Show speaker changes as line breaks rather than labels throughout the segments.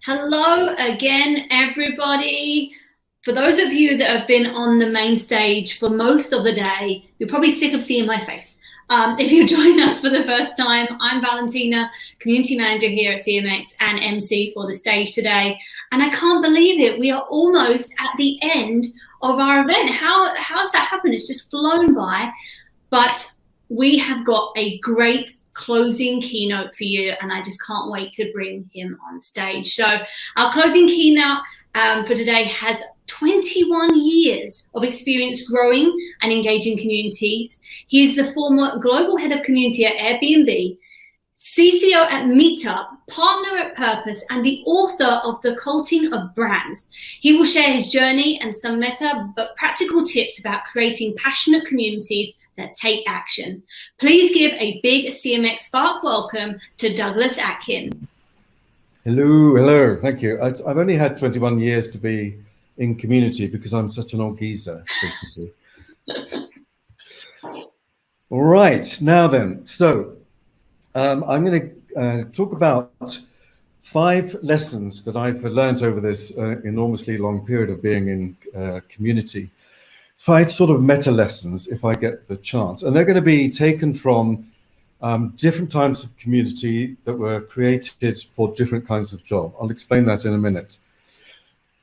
Hello again, everybody. For those of you that have been on the main stage for most of the day, you're probably sick of seeing my face. If you're joining us for the first time, I'm Valentina, Community Manager here at CMX and MC for the stage today. And I can't believe it. We are almost at the end of our event. How's that happened? It's just flown by. But we have got a great closing keynote for you, and I just can't wait to bring him on stage. So our closing keynote for today has 21 years of experience growing and engaging communities. He is the former global head of community at Airbnb, CCO at Meetup, partner at Purpose, and the author of The Culting of Brands. He will share his journey and some meta but practical tips about creating passionate communities that take action. Please give a big CMX Spark welcome to Douglas Atkin.
Hello, thank you. I've only had 21 years to be in community because I'm such an old geezer, basically. All right, now then, so I'm going to talk about 5 lessons that I've learned over this enormously long period of being in community. 5 sort of meta lessons, if I get the chance. And they're going to be taken from different types of community that were created for different kinds of job. I'll explain that in a minute.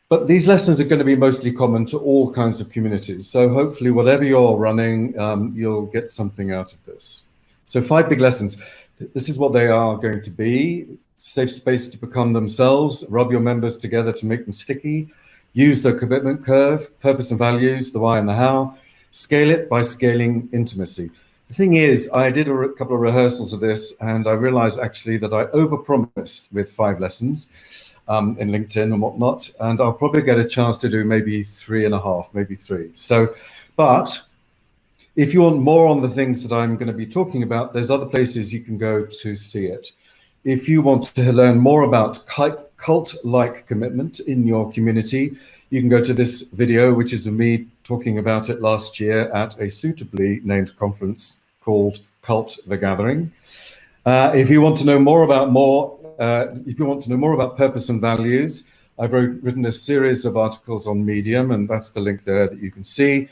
But these lessons are going to be mostly common to all kinds of communities. So hopefully whatever you're running, you'll get something out of this. So 5 big lessons. This is what they are going to be. Safe space to become themselves, rub your members together to make them sticky, use the commitment curve, purpose and values, the why and the how, scale it by scaling intimacy. The thing is, I did a couple of rehearsals of this and I realized actually that I overpromised with 5 lessons in LinkedIn and whatnot, and I'll probably get a chance to do maybe 3.5, maybe 3. So, but if you want more on the things that I'm going to be talking about, there's other places you can go to see it. If you want to learn more about cult-like commitment in your community, you can go to this video, which is of me talking about it last year at a suitably named conference called Cult the Gathering. If you want to know more about purpose and values, I've written a series of articles on Medium, and that's the link there that you can see.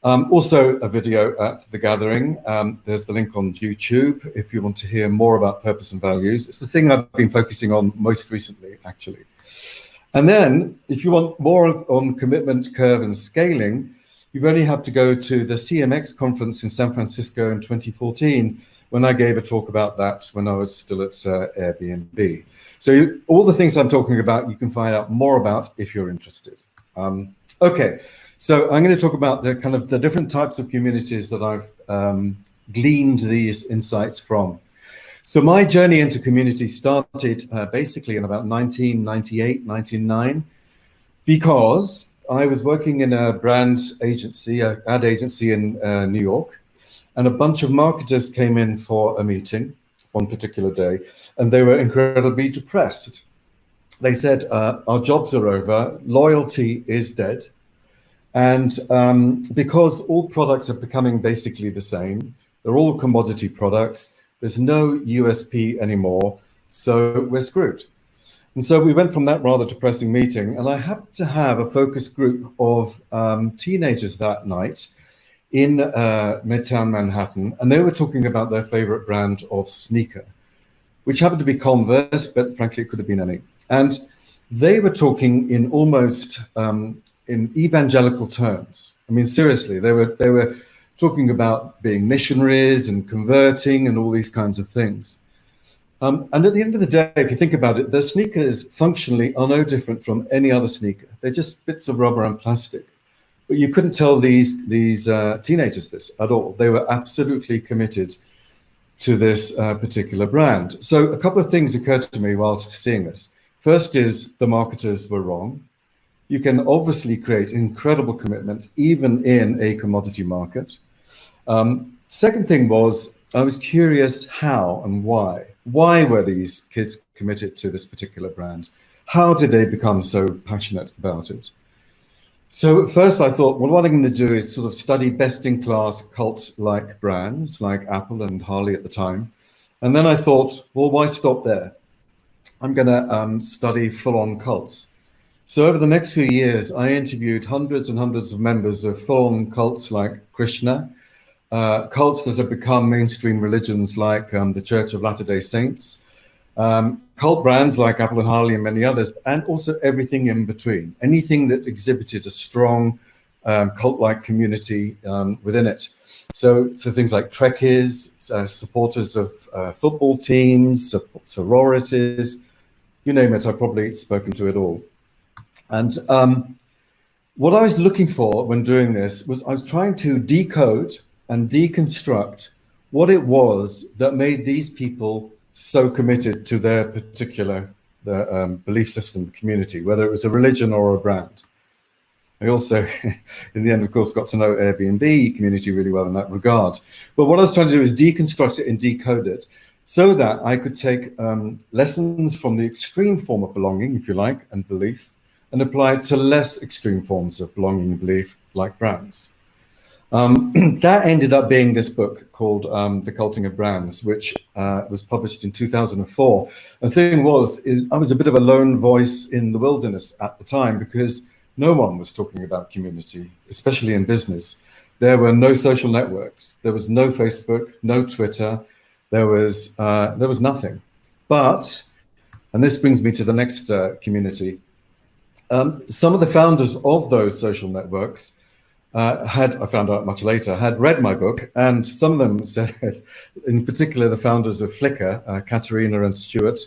Also a video at The Gathering. There's the link on YouTube if you want to hear more about purpose and values. It's the thing I've been focusing on most recently, actually. And then if you want more on commitment curve and scaling, you only have to go to the CMX conference in San Francisco in 2014 when I gave a talk about that when I was still at Airbnb. So all the things I'm talking about, you can find out more about if you're interested. Okay. So I'm going to talk about the kind of the different types of communities that I've gleaned these insights from. So my journey into community started basically in about 1998, 1999, because I was working in a brand agency, an ad agency in New York, and a bunch of marketers came in for a meeting one particular day, and they were incredibly depressed. They said, our jobs are over, loyalty is dead. And because all products are becoming basically the same, they're all commodity products, there's no USP anymore, so we're screwed. And so we went from that rather depressing meeting, and I happened to have a focus group of teenagers that night in Midtown Manhattan, and they were talking about their favorite brand of sneaker, which happened to be Converse, but frankly, it could have been any. And they were talking in almost in evangelical terms. I mean, seriously, they were talking about being missionaries and converting and all these kinds of things. And at the end of the day, if you think about it, the sneakers functionally are no different from any other sneaker. They're just bits of rubber and plastic. But you couldn't tell these teenagers this at all. They were absolutely committed to this particular brand. So a couple of things occurred to me whilst seeing this. First is the marketers were wrong. You can obviously create incredible commitment even in a commodity market. Second thing was, I was curious how and why. Why were these kids committed to this particular brand? How did they become so passionate about it? So at first I thought, well, what I'm going to do is sort of study best-in-class cult-like brands like Apple and Harley at the time. And then I thought, well, why stop there? I'm going to study full-on cults. So over the next few years, I interviewed hundreds and hundreds of members of full-on cults like Krishna, cults that have become mainstream religions like the Church of Latter-day Saints, cult brands like Apple and Harley and many others, and also everything in between, anything that exhibited a strong cult-like community within it. So things like Trekkies, supporters of football teams, sororities, you name it, I've probably spoken to it all. And what I was looking for when doing this was I was trying to decode and deconstruct what it was that made these people so committed to their particular belief system, community, whether it was a religion or a brand. I also, in the end, of course, got to know Airbnb community really well in that regard. But what I was trying to do is deconstruct it and decode it so that I could take lessons from the extreme form of belonging, if you like, and belief, and apply it to less extreme forms of belonging and belief, like brands. That ended up being this book called The Culting of Brands, which was published in 2004. The thing is I was a bit of a lone voice in the wilderness at the time because no one was talking about community, especially in business. There were no social networks. There was no Facebook, no Twitter. There was nothing. But, and this brings me to the next community, some of the founders of those social networks I found out much later, had read my book, and some of them said, in particular, the founders of Flickr, Katerina and Stuart,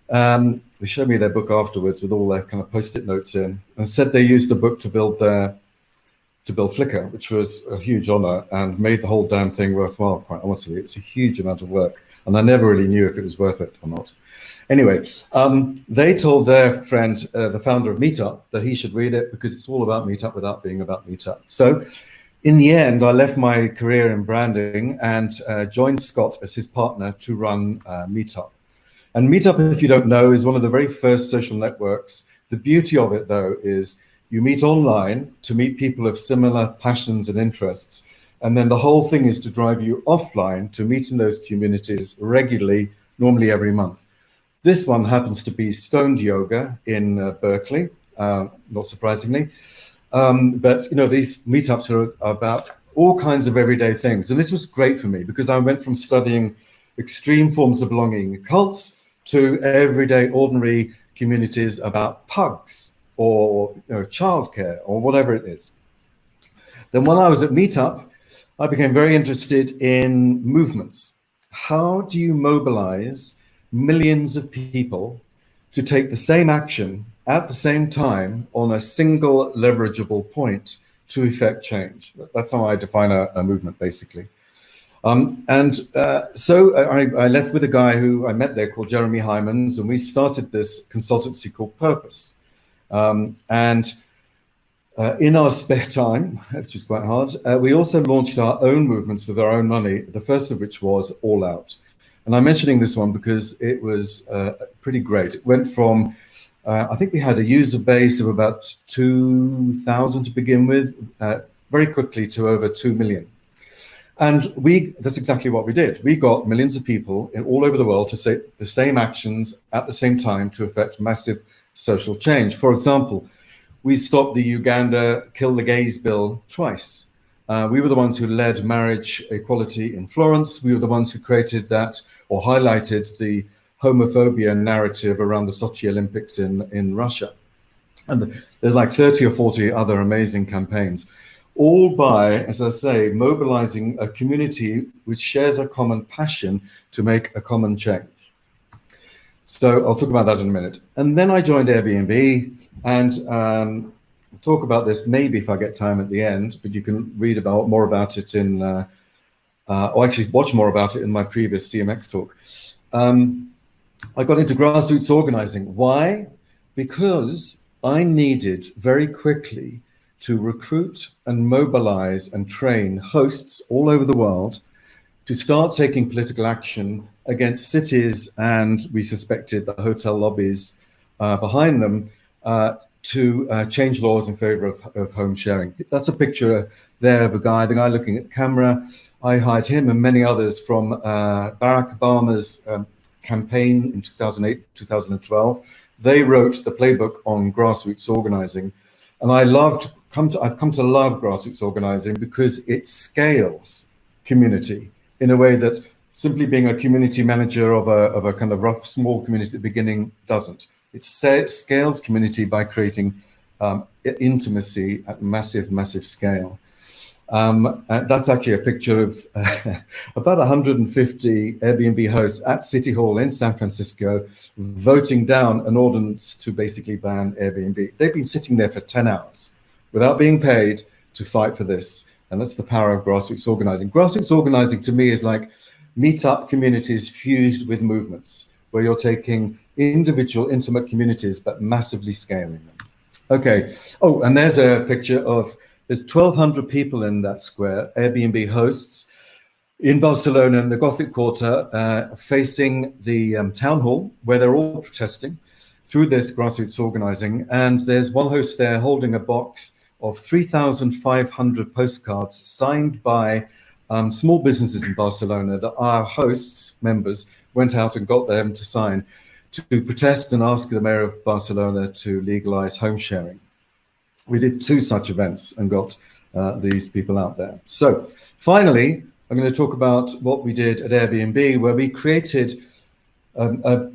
they showed me their book afterwards with all their kind of post-it notes in, and said they used the book to build Flickr, which was a huge honor and made the whole damn thing worthwhile, quite honestly. It's a huge amount of work, and I never really knew if it was worth it or not. Anyway, they told their friend, the founder of Meetup, that he should read it because it's all about Meetup without being about Meetup. So in the end, I left my career in branding and joined Scott as his partner to run Meetup. And Meetup, if you don't know, is one of the very first social networks. The beauty of it, though, is you meet online to meet people of similar passions and interests. And then the whole thing is to drive you offline to meet in those communities regularly, normally every month. This one happens to be Stoned Yoga in Berkeley, not surprisingly. But you know, these meetups are about all kinds of everyday things. And this was great for me because I went from studying extreme forms of belonging, cults, to everyday ordinary communities about pugs or childcare or whatever it is. Then when I was at Meetup, I became very interested in movements. How do you mobilize millions of people to take the same action at the same time on a single leverageable point to effect change? That's how I define a movement, basically. So I left with a guy who I met there called Jeremy Hymans, and we started this consultancy called Purpose. In our spare time, which is quite hard, we also launched our own movements with our own money, the first of which was AllOut. And I'm mentioning this one because it was pretty great. It went from, I think we had a user base of about 2,000 to begin with, very quickly to over 2 million. And that's exactly what we did. We got millions of people all over the world to say the same actions at the same time to effect massive social change. For example, we stopped the Uganda Kill the Gays bill twice. We were the ones who led marriage equality in Florence. We were the ones who created that or highlighted the homophobia narrative around the Sochi Olympics in Russia. And there's like 30 or 40 other amazing campaigns, all by, as I say, mobilizing a community which shares a common passion to make a common change. So I'll talk about that in a minute. And then I joined Airbnb, and I'll talk about this maybe if I get time at the end, but you can read more about it in, or actually watch more about it in my previous CMX talk. I got into grassroots organizing. Why? Because I needed very quickly to recruit and mobilize and train hosts all over the world to start taking political action against cities, and we suspected the hotel lobbies behind them, to change laws in favor of home sharing. That's a picture there of the guy looking at the camera. I hired him and many others from Barack Obama's campaign in 2008, 2012. They wrote the playbook on grassroots organizing. And I've come to love grassroots organizing because it scales community in a way that simply being a community manager of a kind of rough, small community at the beginning doesn't. It scales community by creating intimacy at massive, massive scale. And that's actually a picture of about 150 Airbnb hosts at City Hall in San Francisco voting down an ordinance to basically ban Airbnb. They've been sitting there for 10 hours without being paid to fight for this. And that's the power of grassroots organizing. Grassroots organizing to me is like Meetup communities fused with movements, where you're taking individual intimate communities but massively scaling them. Okay. Oh, and there's a picture of, there's 1,200 people in that square, Airbnb hosts in Barcelona in the Gothic Quarter, facing the town hall, where they're all protesting through this grassroots organizing. And there's one host there holding a box of 3,500 postcards signed by small businesses in Barcelona that our hosts, members, went out and got them to sign to protest and ask the mayor of Barcelona to legalize home sharing. We did 2 such events and got these people out there. So finally, I'm going to talk about what we did at Airbnb, where we created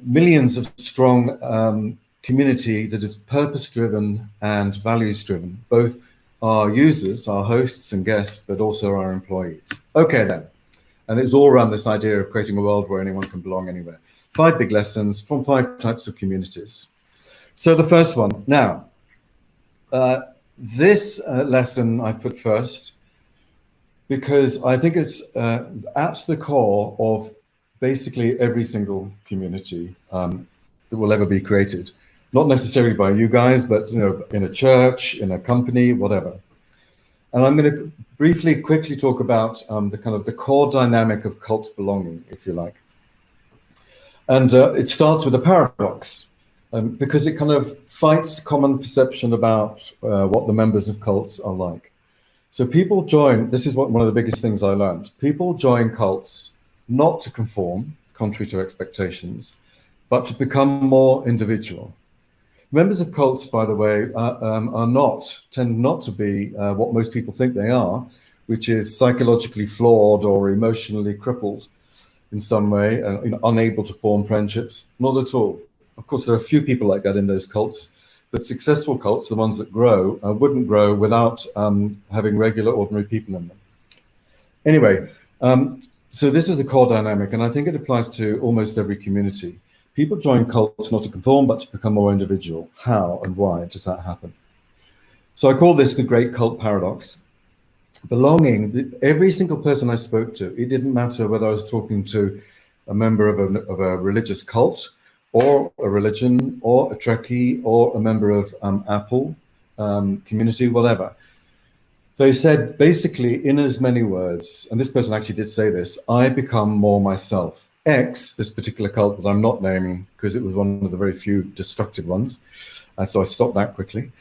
millions of strong community that is purpose-driven and values-driven, both our users, our hosts and guests, but also our employees. Okay then, and it was all around this idea of creating a world where anyone can belong anywhere. 5 big lessons from 5 types of communities. So the first one, now, this lesson I put first because I think it's at the core of basically every single community that will ever be created. Not necessarily by you guys, but in a church, in a company, whatever. And I'm going to briefly, quickly talk about the core dynamic of cult belonging, if you like. And it starts with a paradox, because it kind of fights common perception about what the members of cults are like. So people join, this is one of the biggest things I learned. People join cults not to conform, contrary to expectations, but to become more individual. Members of cults, by the way, tend not to be what most people think they are, which is psychologically flawed or emotionally crippled in some way, unable to form friendships. Not at all. Of course, there are a few people like that in those cults, but successful cults, the ones that grow, wouldn't grow without having regular, ordinary people in them. Anyway, so this is the core dynamic, and I think it applies to almost every community. People join cults not to conform, but to become more individual. How and why does that happen? So I call this the great cult paradox. Belonging, every single person I spoke to, it didn't matter whether I was talking to a member of a religious cult, or a religion, or a Trekkie, or a member of Apple community, whatever. They said basically in as many words, and this person actually did say this, I become more myself. X, this particular cult that I'm not naming because it was one of the very few destructive ones, so I stopped that quickly.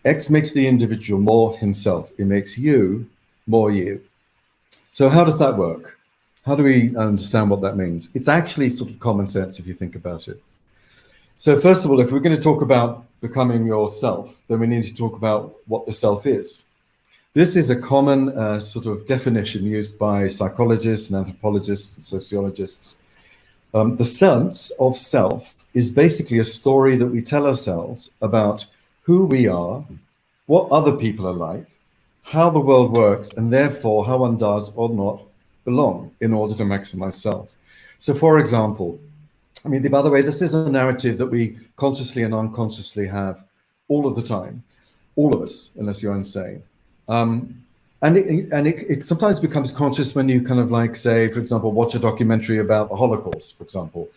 X makes the individual more himself. It makes you more you. So how does that work? How do we understand what that means? It's actually sort of common sense if you think about it. So first of all, if we're going to talk about becoming yourself, then we need to talk about what the self is. This is a common sort of definition used by psychologists and anthropologists and sociologists. The sense of self is basically a story that we tell ourselves about who we are, what other people are like, how the world works, and therefore how one does or not belong in order to maximize self. So for example, I mean, by the way, this is a narrative that we consciously and unconsciously have all of the time, all of us, unless you're insane. And it sometimes becomes conscious when you kind of like say, for example, watch a documentary about the Holocaust, for example.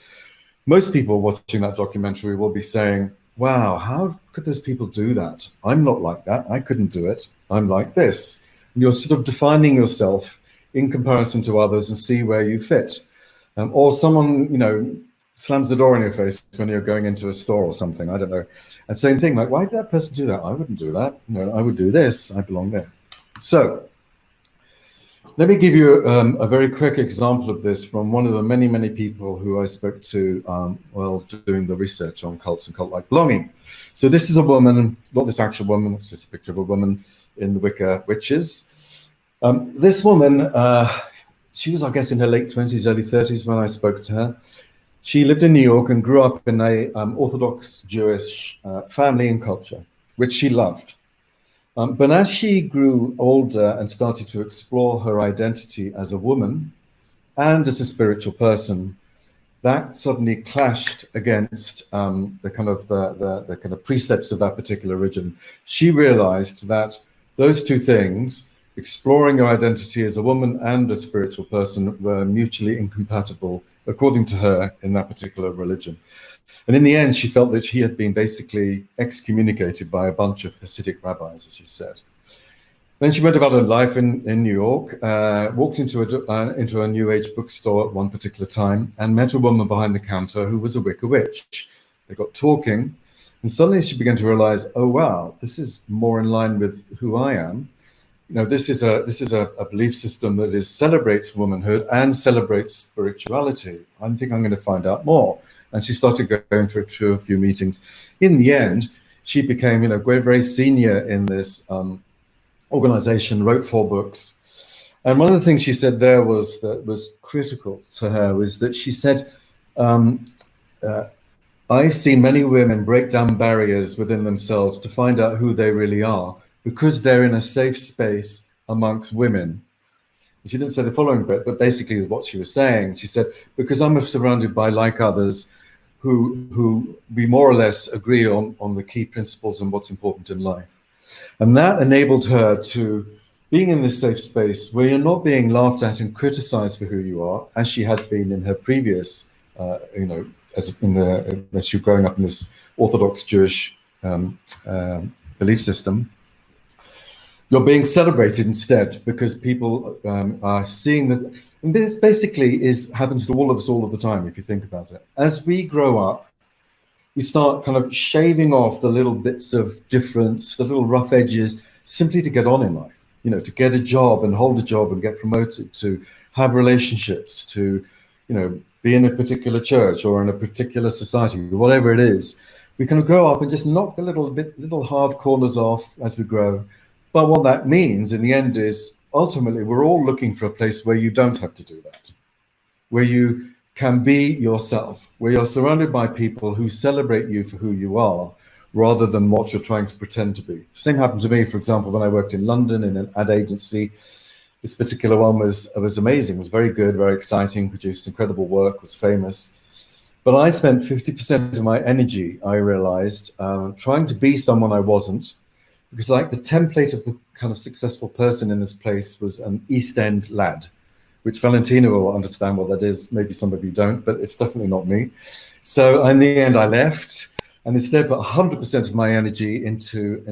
Most people watching that documentary will be saying, wow, how could those people do that? I'm not like that. I couldn't do it. I'm like this. And you're sort of defining yourself in comparison to others and see where you fit. Or someone, slams the door in your face when you're going into a store or something, I don't know. And same thing, like, why did that person do that? I wouldn't do that. I would do this. I belong there. So Let me give you a very quick example of this from one of the many, many people who I spoke to while doing the research on cults and cult-like belonging. So this is a woman, not this actual woman, it's just a picture of a woman in the Wicca Witches. This woman, she was, I guess, in her late 20s, early 30s when I spoke to her. She lived in New York and grew up in a Orthodox Jewish family and culture, which she loved. But as she grew older and started to explore her identity as a woman and as a spiritual person, that suddenly clashed against the kind of precepts of that particular religion. She realized that those two things, exploring her identity as a woman and a spiritual person, were mutually incompatible, according to her, in that particular religion. And in the end, she felt that she had been basically excommunicated by a bunch of Hasidic rabbis, as she said. Then she went about her life in New York, walked into a New Age bookstore at one particular time and met a woman behind the counter who was a Wicca witch. They got talking, and suddenly she began to realize, oh, wow, this is more in line with who I am. You know, this is a belief system that celebrates womanhood and celebrates spirituality. I think I'm going to find out more. And she started going through a few meetings. In the end, she became, very senior in this organization, wrote 4 books. And one of the things she said there was critical to her was that she said, I've seen many women break down barriers within themselves to find out who they really are because they're in a safe space amongst women. She didn't say the following bit, but basically what she was saying, she said, because I'm surrounded by like others who we more or less agree on the key principles and what's important in life. And that enabled her to being in this safe space where you're not being laughed at and criticized for who you are, as she had been in her previous, as she was growing up in this Orthodox Jewish belief system. You're being celebrated instead because people are seeing that. And this basically happens to all of us all of the time, if you think about it. As we grow up, we start kind of shaving off the little bits of difference, the little rough edges, simply to get on in life. To get a job and hold a job and get promoted, to have relationships, to, be in a particular church or in a particular society, whatever it is. We kind of grow up and just knock the little hard corners off as we grow. But what that means in the end is ultimately we're all looking for a place where you don't have to do that, where you can be yourself, where you're surrounded by people who celebrate you for who you are, rather than what you're trying to pretend to be. Same happened to me, for example, when I worked in London in an ad agency. This particular one was amazing, was very good, very exciting, produced incredible work, was famous. But I spent 50% of my energy, I realized, trying to be someone I wasn't, because like the template of the kind of successful person in this place was an East End lad, which Valentina will understand what that is. Maybe some of you don't, but it's definitely not me. So in the end, I left and instead put 100% of my energy into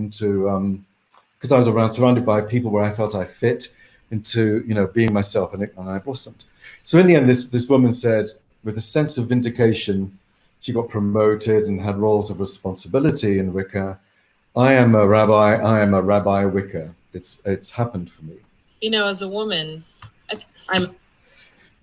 because I was surrounded by people where I felt I fit, into being myself, and I blossomed. So in the end, this woman said, with a sense of vindication, she got promoted and had roles of responsibility in Wicca. I am a rabbi Wicca. It's happened for me.
As a woman, I'm.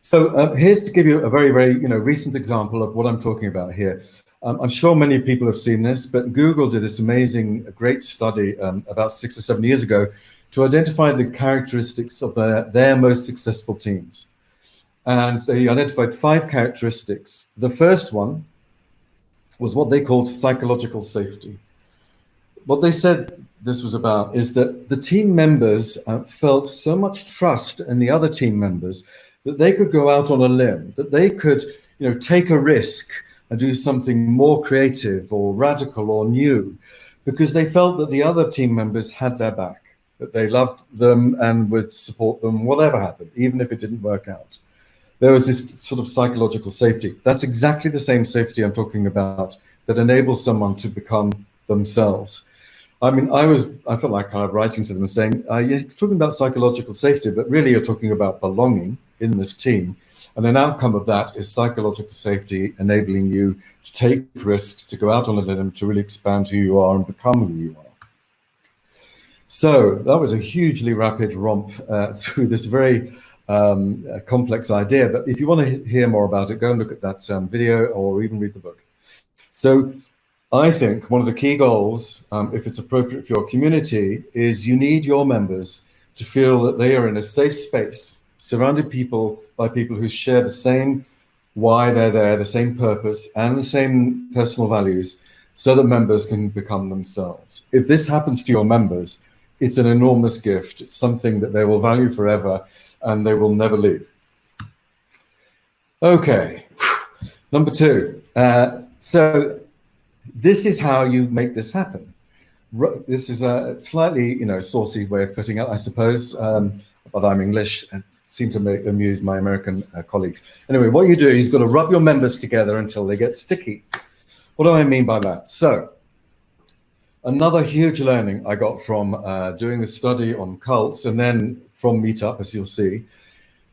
So here's to give you a very, very recent example of what I'm talking about here. I'm sure many people have seen this, but Google did this amazing, great study about 6 or 7 years ago to identify the characteristics of their most successful teams. And they identified 5 characteristics. The first one was what they called psychological safety. What they said this was about is that the team members felt so much trust in the other team members that they could go out on a limb, that they could, take a risk and do something more creative or radical or new, because they felt that the other team members had their back, that they loved them and would support them, whatever happened, even if it didn't work out. There was this sort of psychological safety. That's exactly the same safety I'm talking about that enables someone to become themselves. I mean, I felt like kind of writing to them and saying, you're talking about psychological safety, but really you're talking about belonging in this team. And an outcome of that is psychological safety, enabling you to take risks, to go out on a limb, to really expand who you are and become who you are. So that was a hugely rapid romp through this very complex idea. But if you want to hear more about it, go and look at that video or even read the book. So I think one of the key goals, if it's appropriate for your community, is you need your members to feel that they are in a safe space, surrounded by people who share the same why they're there, the same purpose, and the same personal values, so that members can become themselves. If this happens to your members, it's an enormous gift. It's something that they will value forever, and they will never leave. Okay, number 2. So this is how you make this happen. This is a slightly, saucy way of putting it, I suppose, but I'm English and seem to amuse my American colleagues. Anyway, what you do is you've got to rub your members together until they get sticky. What do I mean by that? So, another huge learning I got from doing the study on cults and then from Meetup, as you'll see,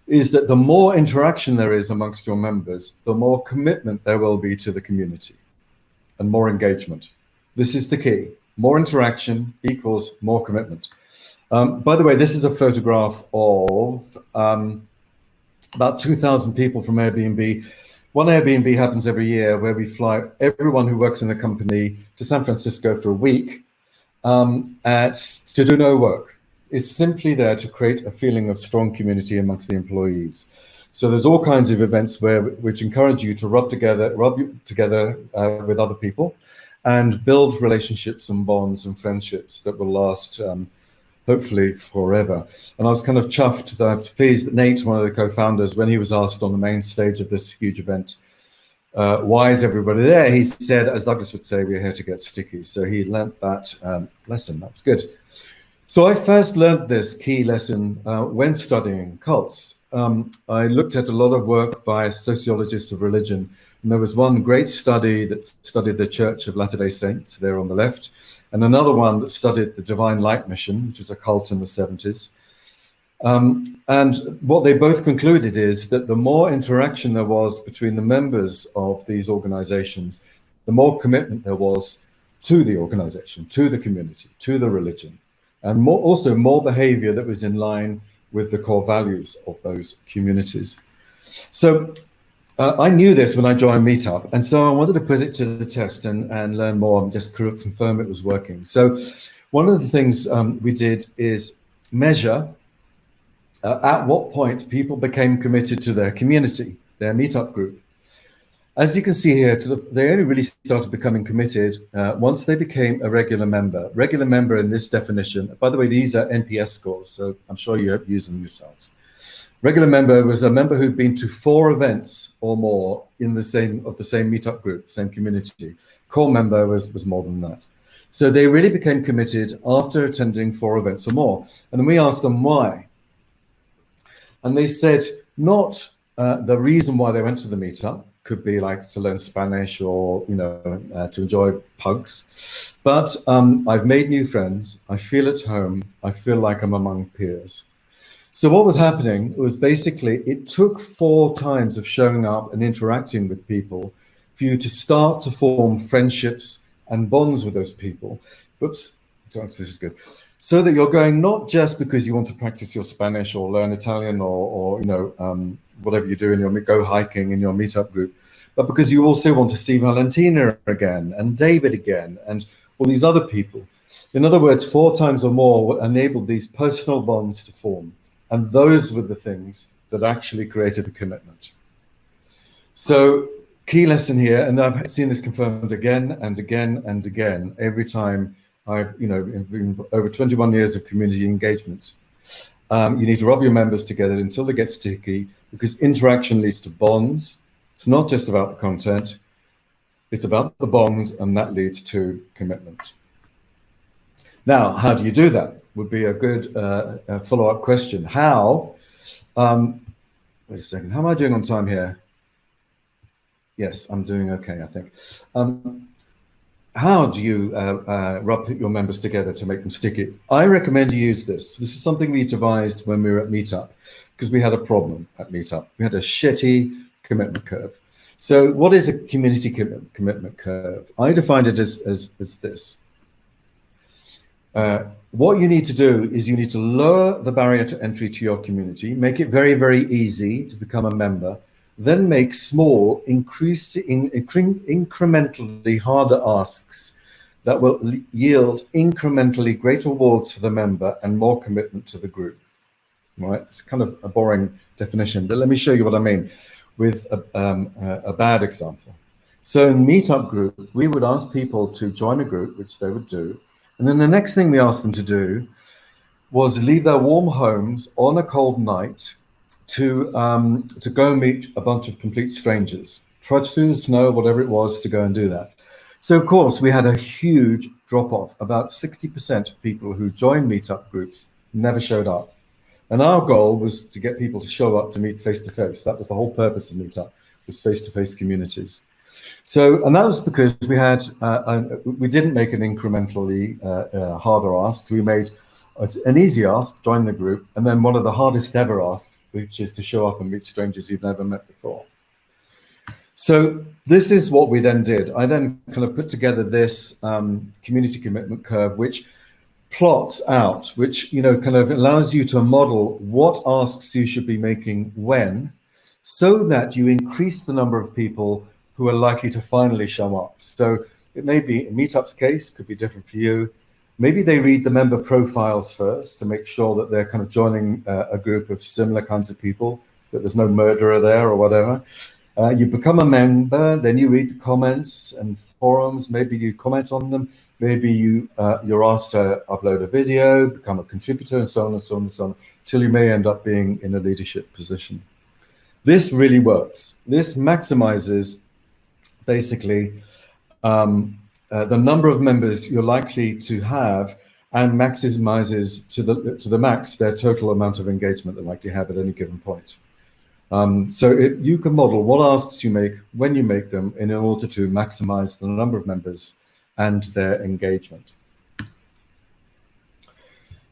is that the more interaction there is amongst your members, the more commitment there will be to the community and more engagement. This is the key. More interaction equals more commitment. By the way, this is a photograph of about 2,000 people from Airbnb. One Airbnb happens every year where we fly everyone who works in the company to San Francisco for a week to do no work. It's simply there to create a feeling of strong community amongst the employees. So there's all kinds of events which encourage you to rub together with other people and build relationships and bonds and friendships that will last hopefully forever. And I was kind of chuffed that I was pleased that Nate, one of the co-founders, when he was asked on the main stage of this huge event, why is everybody there? He said, as Douglas would say, we're here to get sticky. So he learnt that lesson. That was good. So I first learned this key lesson when studying cults. I looked at a lot of work by sociologists of religion, and there was one great study that studied the Church of Latter-day Saints there on the left, and another one that studied the Divine Light Mission, which is a cult in the 70s. And what they both concluded is that the more interaction there was between the members of these organizations, the more commitment there was to the organization, to the community, to the religion, and also more behavior that was in line with the core values of those communities. So I knew this when I joined Meetup, and so I wanted to put it to the test and learn more and just confirm it was working. So one of the things we did is measure at what point people became committed to their community, their Meetup group. As you can see here, they only really started becoming committed once they became a regular member. Regular member in this definition, by the way, these are NPS scores, so I'm sure you have used them yourselves. Regular member was a member who'd been to 4 events or more in the same Meetup group, same community. Core member was more than that. So they really became committed after attending 4 events or more. And then we asked them why. And they said not the reason why they went to the Meetup, could be like to learn Spanish or to enjoy pugs, but I've made new friends, I feel at home, I feel like I'm among peers. So what was happening was basically it took 4 times of showing up and interacting with people for you to start to form friendships and bonds with those people. Oops, this is good. So that you're going not just because you want to practice your Spanish or learn Italian or whatever you do in your go hiking in your Meetup group, but because you also want to see Valentina again and David again and all these other people. In other words, 4 times or more enabled these personal bonds to form. And those were the things that actually created the commitment. So key lesson here, and I've seen this confirmed again and again and again, every time I've, in over 21 years of community engagement. You need to rub your members together until they get sticky, because interaction leads to bonds. It's not just about the content, it's about the bonds, and that leads to commitment. Now, how do you do that? Would be a good follow-up question. How, wait a second, how am I doing on time here? Yes, I'm doing okay, I think. How do you rub your members together to make them sticky? I recommend you use this. This is something we devised when we were at Meetup, because we had a problem at Meetup. We had a shitty commitment curve. So what is a community commitment curve? I defined it as this. What you need to do is you need to lower the barrier to entry to your community, make it very, very easy to become a member, then make small, incrementally harder asks that will yield incrementally greater rewards for the member and more commitment to the group. Right? It's kind of a boring definition, but let me show you what I mean with a bad example. So in Meetup group, we would ask people to join a group, which they would do. And then the next thing we asked them to do was leave their warm homes on a cold night to go meet a bunch of complete strangers, trudge through the snow, whatever it was, to go and do that. So of course, we had a huge drop-off. About 60% of people who joined Meetup groups never showed up. And our goal was to get people to show up to meet face-to-face. That was the whole purpose of Meetup, was face-to-face communities. So, and that was because we had, we didn't make an incrementally harder ask. We made an easy ask, join the group, and then one of the hardest ever asks, which is to show up and meet strangers you've never met before. So this is what we then did. I then kind of put together this community commitment curve, which plots out, which, kind of allows you to model what asks you should be making when, so that you increase the number of people who are likely to finally show up. So it may be, in Meetup's case, could be different for you. Maybe they read the member profiles first to make sure that they're kind of joining a group of similar kinds of people, that there's no murderer there or whatever. You become a member, then you read the comments and forums, maybe you comment on them, maybe you're asked to upload a video, become a contributor, and so on and so on and so on, till you may end up being in a leadership position. This really works. This maximizes basically the number of members you're likely to have, and maximizes to the max their total amount of engagement they're likely to have at any given point. So you can model what asks you make when you make them in order to maximize the number of members and their engagement.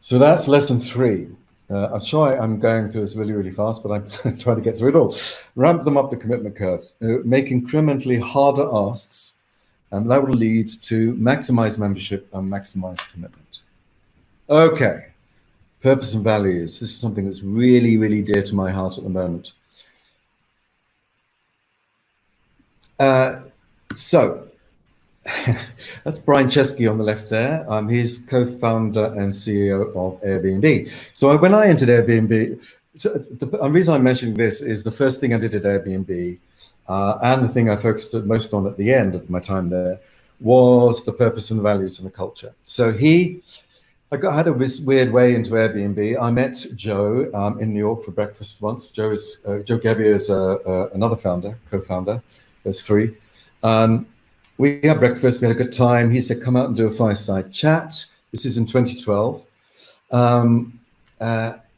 So that's lesson 3. I'm sure I'm going through this really, really fast, but I'm trying to get through it all. Ramp them up the commitment curves, make incrementally harder asks, and that will lead to maximize membership and maximize commitment. Okay, purpose and values. This is something that's really, really dear to my heart at the moment. So that's Brian Chesky on the left there. He's co-founder and CEO of Airbnb. So when I entered Airbnb, the reason I'm mentioning this is the first thing I did at Airbnb, and the thing I focused most on at the end of my time there, was the purpose and values and the culture. So I had a weird way into Airbnb. I met Joe in New York for breakfast once. Joe Gebbia is another co-founder. There's 3. We had breakfast, we had a good time. He said, come out and do a fireside chat. This is in 2012. And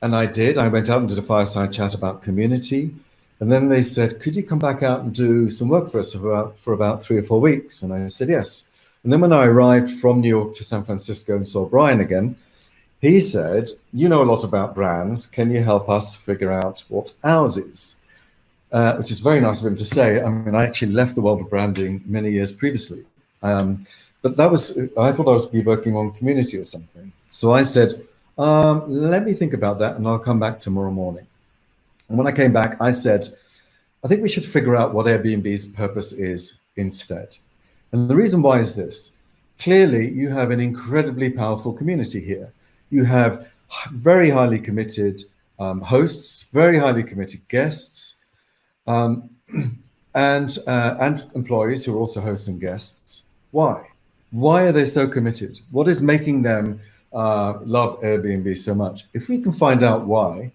I did. I went out and did a fireside chat about community. And then they said, could you come back out and do some work for us for about 3 or 4 weeks? And I said, yes. And then when I arrived from New York to San Francisco and saw Brian again, he said, you know a lot about brands. Can you help us figure out what ours is? Which is very nice of him to say. I mean, I actually left the world of branding many years previously. But I thought I was be working on community or something. So I said, let me think about that and I'll come back tomorrow morning. And when I came back, I said, I think we should figure out what Airbnb's purpose is instead. And the reason why is this. Clearly, you have an incredibly powerful community here. You have very highly committed hosts, very highly committed guests, and employees who are also hosts and guests. Why? Why are they so committed? What is making them love Airbnb so much? If we can find out why,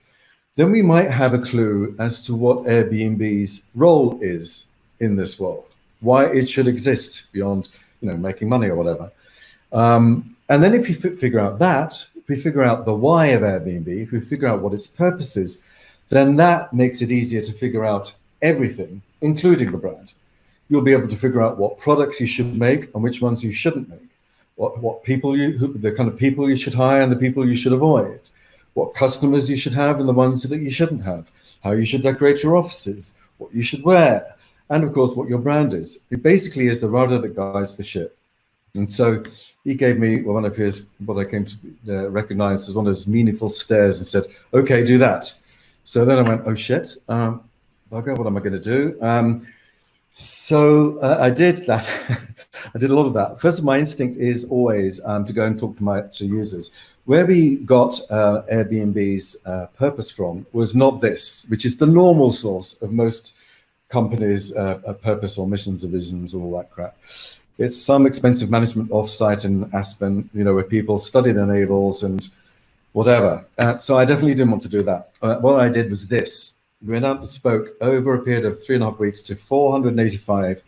then we might have a clue as to what Airbnb's role is in this world, why it should exist beyond, making money or whatever. And then if you figure out that, if we figure out the why of Airbnb, if we figure out what its purpose is, then that makes it easier to figure out everything, including the brand. You'll be able to figure out what products you should make and which ones you shouldn't make, what people the kind of people you should hire and the people you should avoid, what customers you should have and the ones that you shouldn't have, how you should decorate your offices, what you should wear, and of course what your brand is. It basically is the rudder that guides the ship. And so he gave me one of his, what I came to recognize as one of his meaningful stares, and said, okay, do that. So then I went, oh shit, bugger, what am I going to do? So I did that. I did a lot of that. First, my instinct is always to go and talk to users. Where we got Airbnb's purpose from was not this, which is the normal source of most companies' purpose or missions or visions, all that crap. It's some expensive management offsite in Aspen, where people study their navels and whatever. So I definitely didn't want to do that. What I did was this. We went out and spoke over a period of 3.5 weeks to 485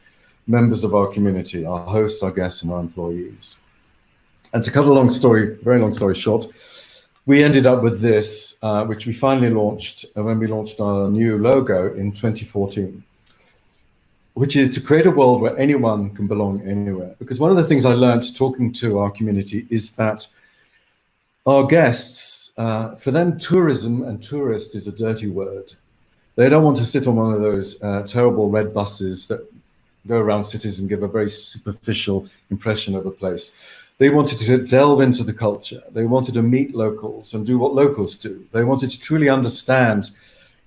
members of our community, our hosts, our guests, and our employees. And to cut a very long story short, we ended up with this, which we finally launched when we launched our new logo in 2014, which is to create a world where anyone can belong anywhere. Because one of the things I learned talking to our community is that our guests, for them, tourism and tourist is a dirty word. They don't want to sit on one of those terrible red buses that go around cities and give a very superficial impression of a place. They wanted to delve into the culture. They wanted to meet locals and do what locals do. They wanted to truly understand,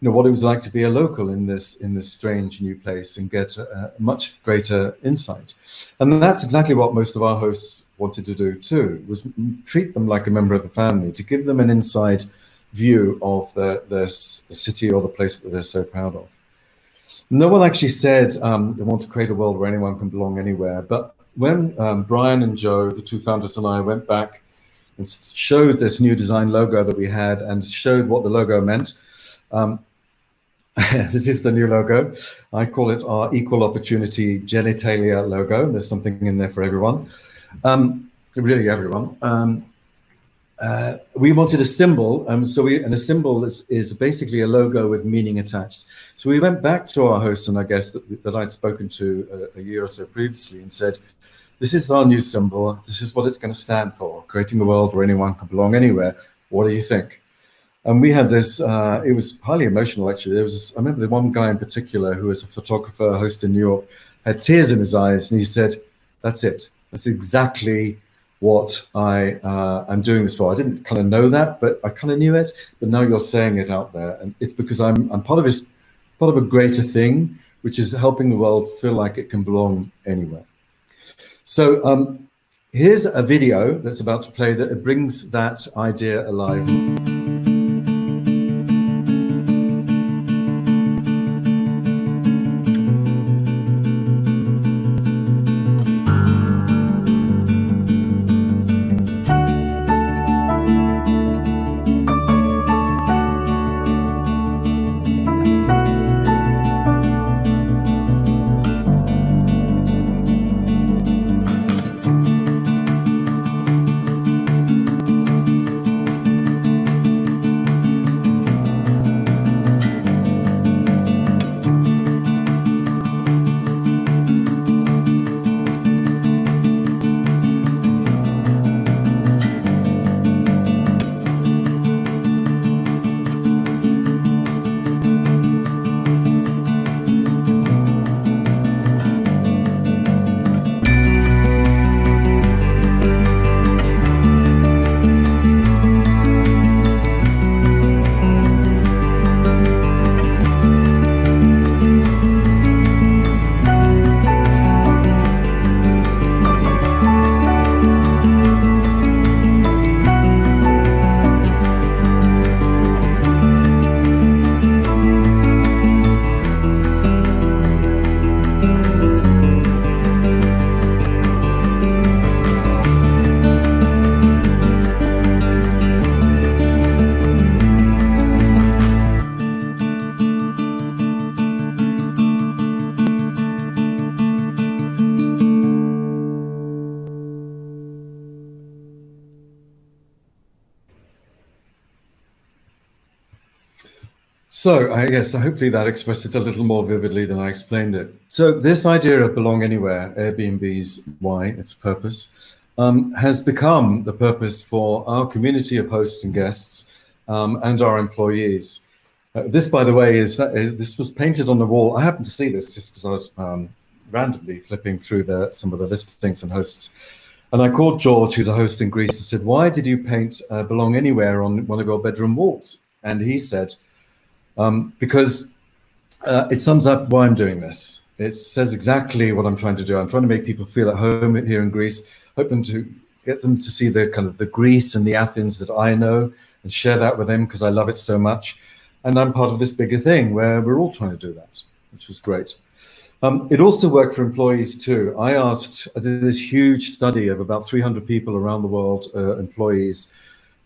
what it was like to be a local in this strange new place and get a much greater insight. And that's exactly what most of our hosts wanted to do too, was treat them like a member of the family, to give them an inside view of the city or the place that they're so proud of. No one actually said they want to create a world where anyone can belong anywhere, but when Brian and Joe, the two founders, and I went back and showed this new design logo that we had and showed what the logo meant, this is the new logo. I call it our equal opportunity genitalia logo. There's something in there for everyone, really everyone. We wanted a symbol, and a symbol is basically a logo with meaning attached. So we went back to our hosts and our guests that I'd spoken to a year or so previously and said, this is our new symbol. This is what it's going to stand for, creating a world where anyone can belong anywhere. What do you think? And we had this, it was highly emotional, actually. I remember the one guy in particular who was a photographer, host in New York, had tears in his eyes, and he said, that's it. That's exactly what I am doing this for. I didn't kind of know that, but I kind of knew it. But now you're saying it out there, and it's because I'm part of a greater thing, which is helping the world feel like it can belong anywhere. So here's a video that's about to play that brings that idea alive. So I guess hopefully that expressed it a little more vividly than I explained it. So this idea of belong anywhere, Airbnb's why, its purpose, has become the purpose for our community of hosts and guests and our employees. This, by the way, this was painted on the wall. I happened to see this just because I was randomly flipping through some of the listings and hosts. And I called George, who's a host in Greece, and said, why did you paint Belong Anywhere on one of your bedroom walls? And he said, because it sums up why I'm doing this. It says exactly what I'm trying to do. I'm trying to make people feel at home here in Greece, hoping to get them to see the kind of the Greece and the Athens that I know and share that with them because I love it so much. And I'm part of this bigger thing where we're all trying to do that, which was great. It also worked for employees too. I did this huge study of about 300 people around the world, employees,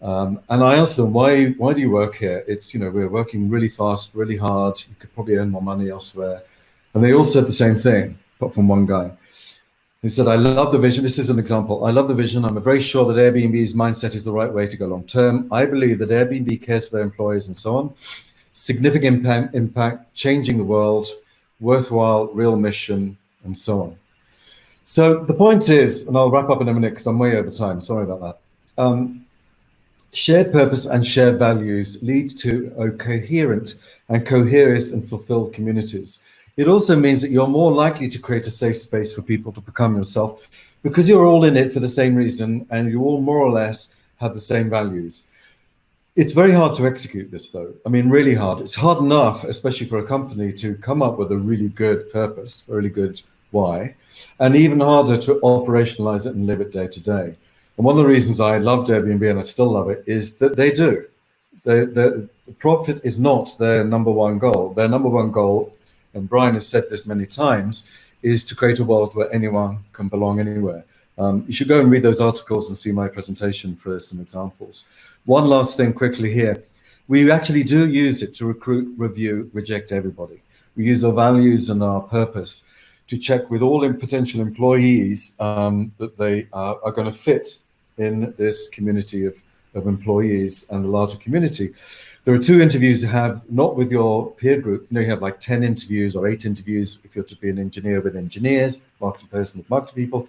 and I asked them, why do you work here? It's, we're working really fast, really hard. You could probably earn more money elsewhere. And they all said the same thing, apart from one guy. He said, I love the vision. This is an example. I love the vision. I'm very sure that Airbnb's mindset is the right way to go long term. I believe that Airbnb cares for their employees and so on. Significant impact, changing the world, worthwhile, real mission, and so on. So the point is, and I'll wrap up in a minute because I'm way over time. Sorry about that. Shared purpose and shared values lead to a coherent and coherent and fulfilled communities. It also means that you're more likely to create a safe space for people to become yourself because you're all in it for the same reason and you all more or less have the same values. It's very hard to execute this though. I mean, really hard. It's hard enough, especially for a company, to come up with a really good purpose, a really good why, and even harder to operationalize it and live it day to day. And one of the reasons I loved Airbnb and I still love it is that they do. The profit is not their number one goal. Their number one goal, and Brian has said this many times, is to create a world where anyone can belong anywhere. You should go and read those articles and see my presentation for some examples. One last thing quickly here. We actually do use it to recruit, review, reject everybody. We use our values and our purpose to check with all potential employees that they are going to fit in this community of employees and the larger community. There are 2 interviews you have, not with your peer group. You have like 10 interviews or 8 interviews if you're to be an engineer with engineers, marketing person with marketing people.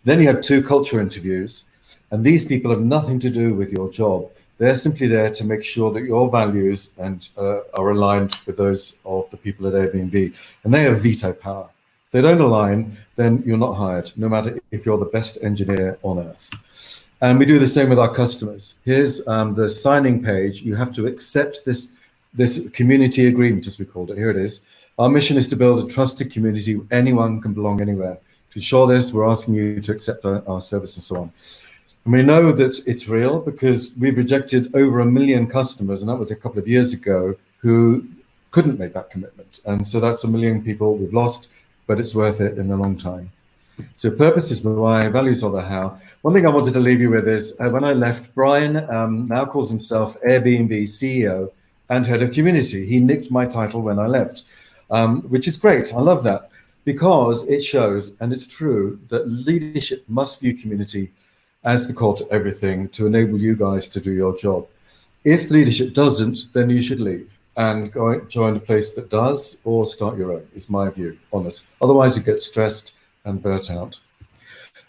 Then you have 2 culture interviews. And these people have nothing to do with your job. They're simply there to make sure that your values are aligned with those of the people at Airbnb. And they have veto power. If they don't align, then you're not hired, no matter if you're the best engineer on earth. And we do the same with our customers. Here's the signing page. You have to accept this community agreement, as we called it. Here it is. Our mission is to build a trusted community where anyone can belong anywhere. To ensure this, we're asking you to accept our service and so on. And we know that it's real because we've rejected over 1 million customers, and that was a couple of years ago, who couldn't make that commitment. And so that's 1 million people we've lost, but it's worth it in the long time. So purpose is the why, values are the how. One thing I wanted to leave you with is when I left, Brian now calls himself Airbnb CEO and head of community. He nicked my title when I left, which is great. I love that because it shows, and it's true, that leadership must view community as the core to everything to enable you guys to do your job. If leadership doesn't, then you should leave and go join a place that does or start your own, is my view, honest. Otherwise you get stressed and burnt out.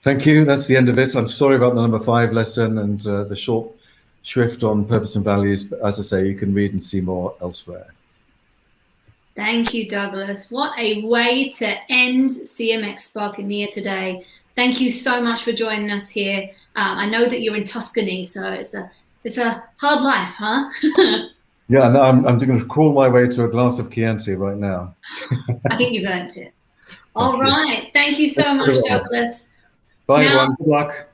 Thank you, that's the end of it. I'm sorry about the number 5 lesson and the short shrift on purpose and values, but as I say, you can read and see more elsewhere.
Thank you, Douglas. What a way to end CMX Sparkania today. Thank you so much for joining us here. I know that you're in Tuscany, so it's a hard life, huh?
Yeah, no, I'm going to crawl my way to a glass of Chianti right now.
I think you've earned it. All right. Thank you so much, Douglas.
Bye, everyone. Good luck.